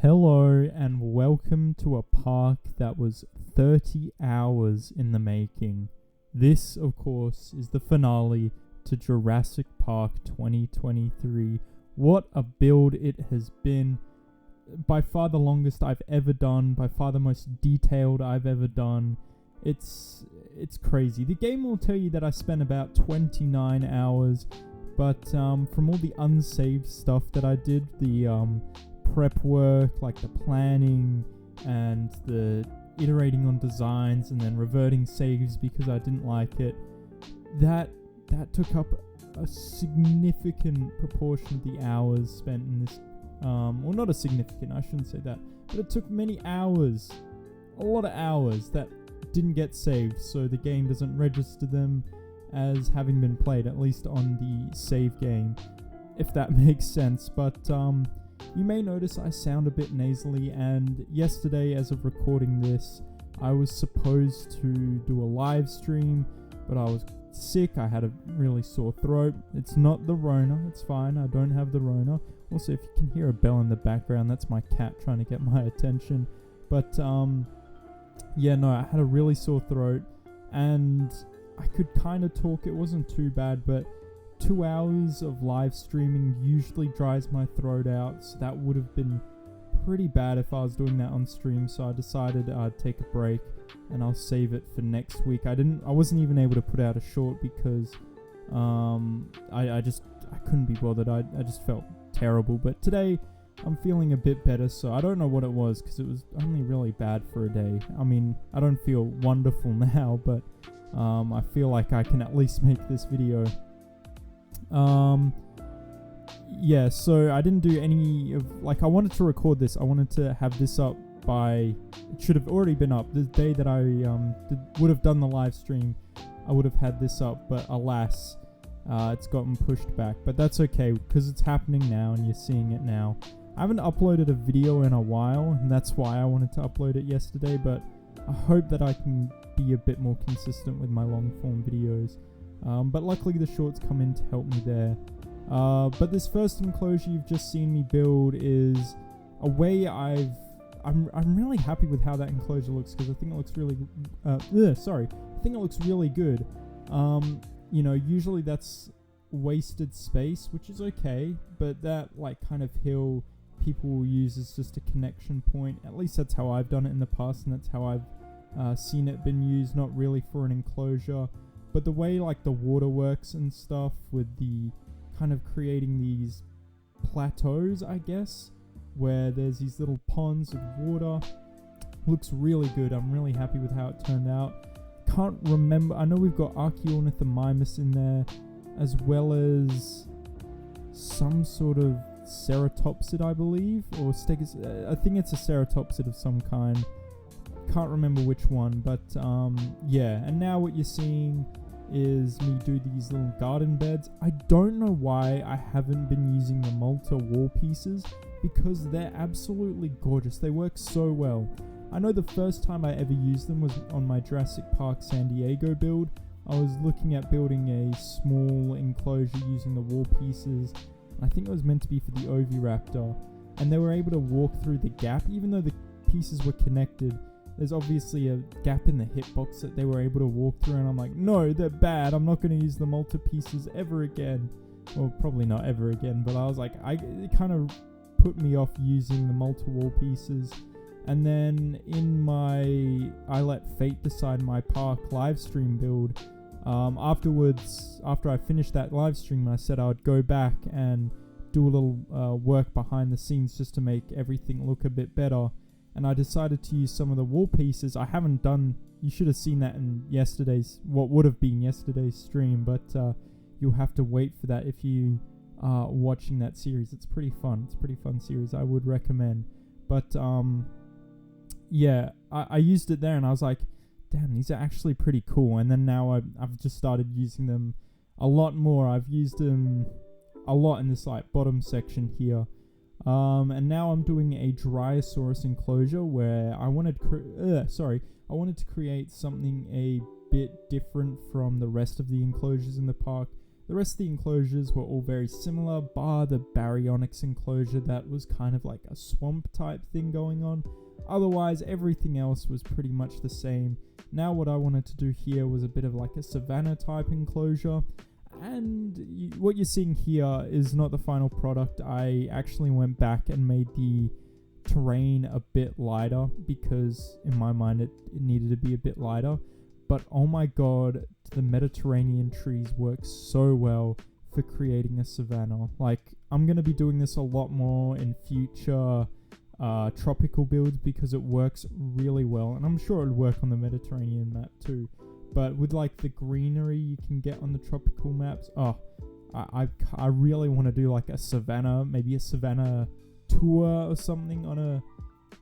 Hello and welcome to a park that was 30 hours in the making. This, of course, is the finale to Jurassic Park 2023. What a build it has been. By far the longest I've ever done, by far the most detailed I've ever done. It's crazy. The game will tell you that I spent about 29 hours, but from all the unsaved stuff that I did, the prep work, like the planning and the iterating on designs and then reverting saves because I didn't like it, that took up a significant proportion of the hours spent in this. Well, not a significant, I shouldn't say that, but it took many hours, a lot of hours that didn't get saved, so the game doesn't register them as having been played, at least on the save game, if that makes sense. But you may notice I sound a bit nasally, and yesterday, as of recording this, I was supposed to do a live stream, but I was sick. I had a really sore throat. It's not the Rona, it's fine, I don't have the Rona. Also, if you can hear a bell in the background, that's my cat trying to get my attention. But yeah, no, I had a really sore throat, and I could kind of talk. It wasn't too bad, but 2 hours of live streaming usually dries my throat out, so that would have been pretty bad if I was doing that on stream. So I decided I'd take a break and I'll save it for next week. I wasn't even able to put out a short because I couldn't be bothered. I just felt terrible. But today I'm feeling a bit better, so I don't know what it was because it was only really bad for a day. I mean, I don't feel wonderful now, but I feel like I can at least make this video. Yeah, so I didn't do any of, like, I wanted to record this. I wanted to have this up by, it should have already been up the day that I would have done the live stream. I would have had this up, but alas, it's gotten pushed back. But that's okay because it's happening now and you're seeing it now. I haven't uploaded a video in a while, and that's why I wanted to upload it yesterday, but I hope that I can be a bit more consistent with my long form videos. But luckily the shorts come in to help me there. But this first enclosure you've just seen me build is a way I'm really happy with how that enclosure looks, because I think it looks really I think it looks really good. You know, usually that's wasted space, which is okay, but that like kind of hill people will use as just a connection point. At least that's how I've done it in the past, and that's how I've seen it been used, not really for an enclosure. But the way like the water works and stuff, with the kind of creating these plateaus, I guess, where there's these little ponds of water, looks really good. I'm really happy with how it turned out. Can't remember, I know we've got Archaeornithomimus in there, as well as some sort of ceratopsid, I believe, or I think it's a ceratopsid of some kind. Can't remember which one, but yeah. And now what you're seeing is me do these little garden beds. I don't know why I haven't been using the Malta wall pieces, because they're absolutely gorgeous. They work so well. I know the first time I ever used them was on my Jurassic Park San Diego build. I was looking at building a small enclosure using the wall pieces. I think it was meant to be for the Oviraptor, and they were able to walk through the gap even though the pieces were connected. There's obviously a gap in the hitbox that they were able to walk through, and I'm like, no, they're bad. I'm not going to use the Malta pieces ever again. Well, probably not ever again, but I was like, it kind of put me off using the Malta wall pieces. And then in my I Let Fate Decide My Park live stream build, afterwards, after I finished that live stream, I said I would go back and do a little work behind the scenes just to make everything look a bit better. And I decided to use some of the wall pieces. I haven't done, you should have seen that in what would have been yesterday's stream, but you'll have to wait for that if you are watching that series. It's pretty fun. It's a pretty fun series. I would recommend. But yeah, I used it there and I was like, damn, these are actually pretty cool. And then now I've just started using them a lot more. I've used them a lot in this like bottom section here. And now I'm doing a Tyrannosaurus enclosure where I wanted to create something a bit different from the rest of the enclosures in the park. The rest of the enclosures were all very similar, bar the baryonyx enclosure that was kind of like a swamp type thing going on. Otherwise, everything else was pretty much the same. Now what I wanted to do here was a bit of like a Savannah type enclosure. And what you're seeing here is not the final product. I actually went back and made the terrain a bit lighter because in my mind it needed to be a bit lighter. But oh my god, the Mediterranean trees work so well for creating a savanna. Like, I'm going to be doing this a lot more in future tropical builds because it works really well, and I'm sure it would work on the Mediterranean map too. But with like the greenery you can get on the tropical maps, I really want to do like a savanna, maybe a savanna tour or something on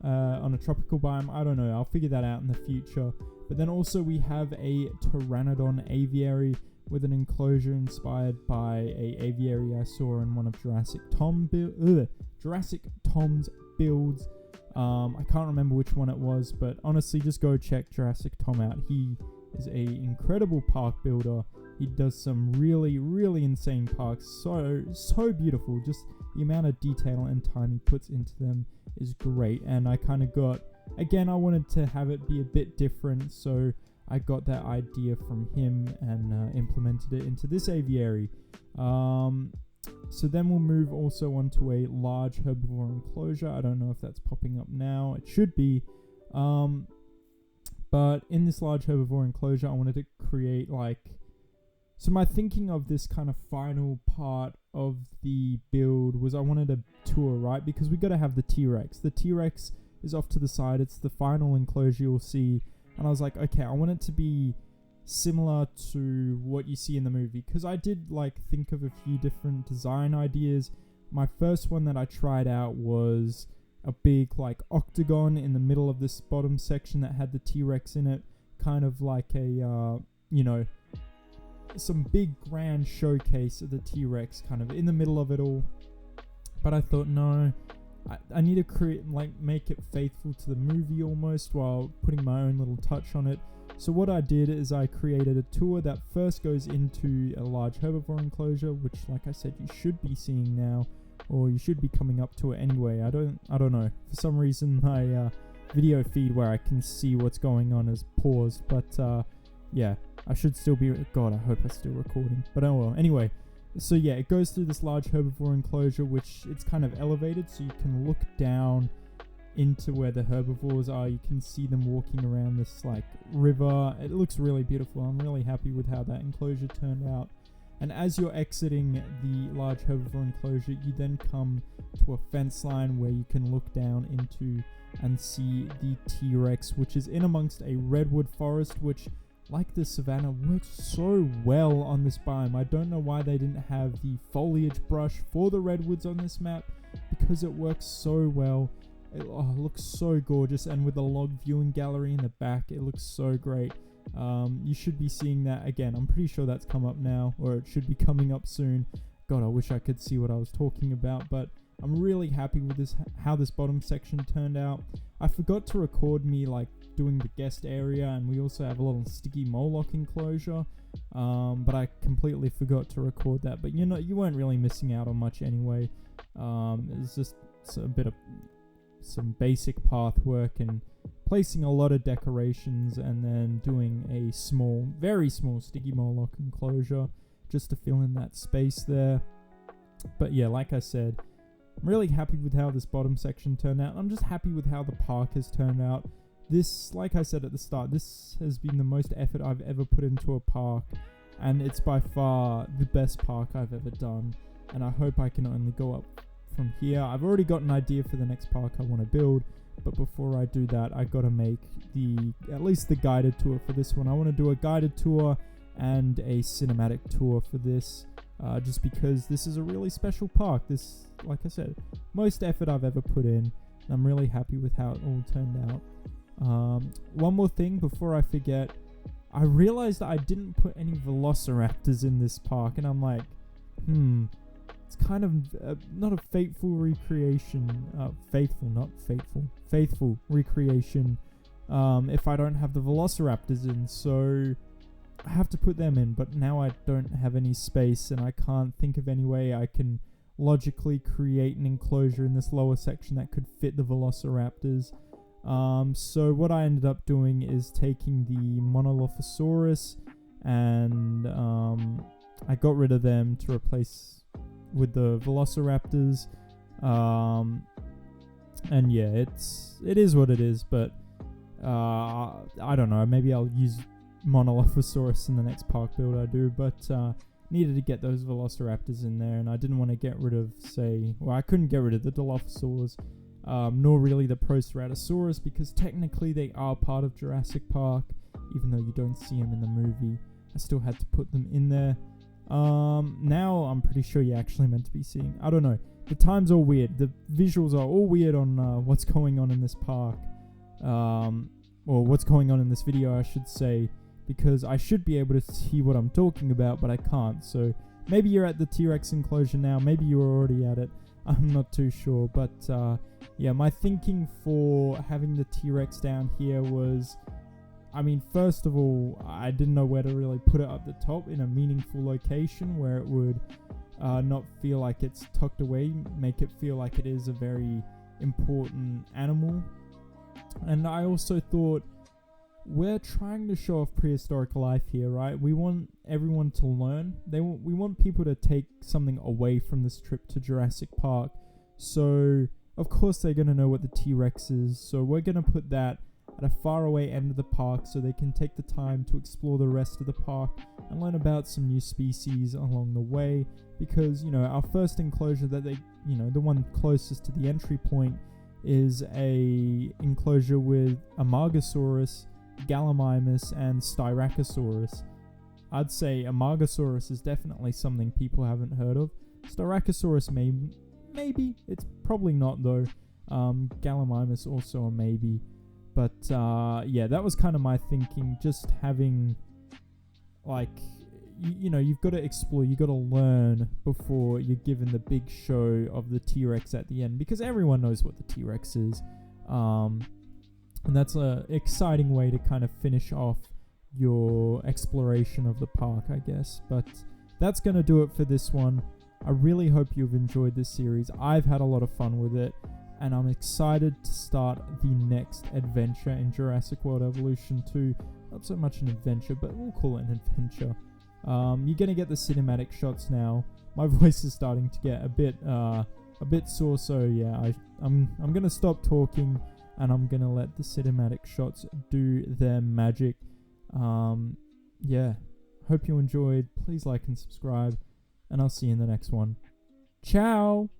a tropical biome. I don't know, I'll figure that out in the future. But then also we have a pteranodon aviary with an enclosure inspired by a aviary I saw in one of Jurassic Tom's builds. I can't remember which one it was, but honestly, just go check Jurassic Tom out. He is a incredible park builder. He does some really, really insane parks. So beautiful. Just the amount of detail and time he puts into them is great. And I kind of got, again, I wanted to have it be a bit different, so I got that idea from him and implemented it into this aviary. So then we'll move also onto a large herbivore enclosure. I don't know if that's popping up now. It should be. But in this large herbivore enclosure, I wanted to create like... So my thinking of this kind of final part of the build was I wanted a tour, right? Because we got to have the T-Rex. The T-Rex is off to the side. It's the final enclosure you'll see. And I was like, okay, I want it to be similar to what you see in the movie, because I did like think of a few different design ideas. My first one that I tried out was a big like octagon in the middle of this bottom section that had the T-Rex in it, kind of like a some big grand showcase of the T-Rex kind of in the middle of it all. But I thought, no, I need to create, like, make it faithful to the movie almost while putting my own little touch on it. So what I did is I created a tour that first goes into a large herbivore enclosure, which, like I said, you should be seeing now, or you should be coming up to it anyway. I don't know. For some reason, my video feed where I can see what's going on is paused, but yeah, I should still be. God, I hope I'm still recording. But oh well. Anyway. So yeah, it goes through this large herbivore enclosure, which it's kind of elevated, so you can look down into where the herbivores are. You can see them walking around this like river. It looks really beautiful. I'm really happy with how that enclosure turned out. And as you're exiting the large herbivore enclosure, you then come to a fence line where you can look down into and see the T-Rex, which is in amongst a redwood forest, which, like the savanna, works so well on this biome. I don't know why they didn't have the foliage brush for the redwoods on this map, because it works so well. It looks so gorgeous, and with the log viewing gallery in the back, it looks so great. You should be seeing that again. I'm pretty sure that's come up now, or it should be coming up soon. God, I wish I could see what I was talking about, but I'm really happy with this, how this bottom section turned out. I forgot to record me like doing the guest area, and we also have a little sticky moloch enclosure, but I completely forgot to record that. But you weren't really missing out on much anyway. It's just a bit of some basic path work and placing a lot of decorations, and then doing a small, very small sticky moloch enclosure just to fill in that space there. But yeah, like I said, I'm really happy with how this bottom section turned out. I'm just happy with how the park has turned out. This, like I said at the start, this has been the most effort I've ever put into a park, and it's by far the best park I've ever done, and I hope I can only go up from here. I've already got an idea for the next park I want to build, but before I do that, I gotta make at least the guided tour for this one. I want to do a guided tour and a cinematic tour for this, just because this is a really special park. This, like I said, most effort I've ever put in, and I'm really happy with how it all turned out. One more thing before I forget, I realized that I didn't put any velociraptors in this park, and I'm like, it's kind of not a faithful recreation, faithful recreation, if I don't have the velociraptors in. So have to put them in, but now I don't have any space and I can't think of any way I can logically create an enclosure in this lower section that could fit the velociraptors. So what I ended up doing is taking the Monolophosaurus and I got rid of them to replace with the velociraptors. And yeah, it is what it is, but I don't know, maybe I'll use Monolophosaurus in the next park build I do, but needed to get those velociraptors in there, and I didn't want to get rid of, I couldn't get rid of the Dilophosaurs, nor really the Proceratosaurus, because technically they are part of Jurassic Park, even though you don't see them in the movie. I still had to put them in there. Now I'm pretty sure you're actually meant to be seeing, I don't know, the time's all weird, the visuals are all weird on what's going on in this park, or what's going on in this video I should say, because I should be able to see what I'm talking about, but I can't. So maybe you're at the T-Rex enclosure now, maybe you were already at it, I'm not too sure, but yeah, my thinking for having the T-Rex down here was, I mean, first of all, I didn't know where to really put it up the top in a meaningful location where it would not feel like it's tucked away, make it feel like it is a very important animal. And I also thought, we're trying to show off prehistoric life here, right? We want everyone to learn. We want people to take something away from this trip to Jurassic Park. So, of course, they're going to know what the T-Rex is. So we're going to put that at a faraway end of the park so they can take the time to explore the rest of the park and learn about some new species along the way. Because, you know, our first enclosure that they, you know, the one closest to the entry point is a enclosure with Amargasaurus, Gallimimus, and Styracosaurus. I'd say Amargasaurus is definitely something people haven't heard of. Styracosaurus maybe, it's probably not though. Gallimimus also a maybe. But yeah, that was kind of my thinking, just having, like, you know, you've got to explore, you've got to learn before you're given the big show of the T-Rex at the end, because everyone knows what the T-Rex is. And that's an exciting way to kind of finish off your exploration of the park, I guess. But that's going to do it for this one. I really hope you've enjoyed this series. I've had a lot of fun with it, and I'm excited to start the next adventure in Jurassic World Evolution 2. Not so much an adventure, but we'll call it an adventure. You're going to get the cinematic shots now. My voice is starting to get a bit sore, so yeah, I'm going to stop talking, and I'm going to let the cinematic shots do their magic. Yeah, hope you enjoyed. Please like and subscribe, and I'll see you in the next one. Ciao!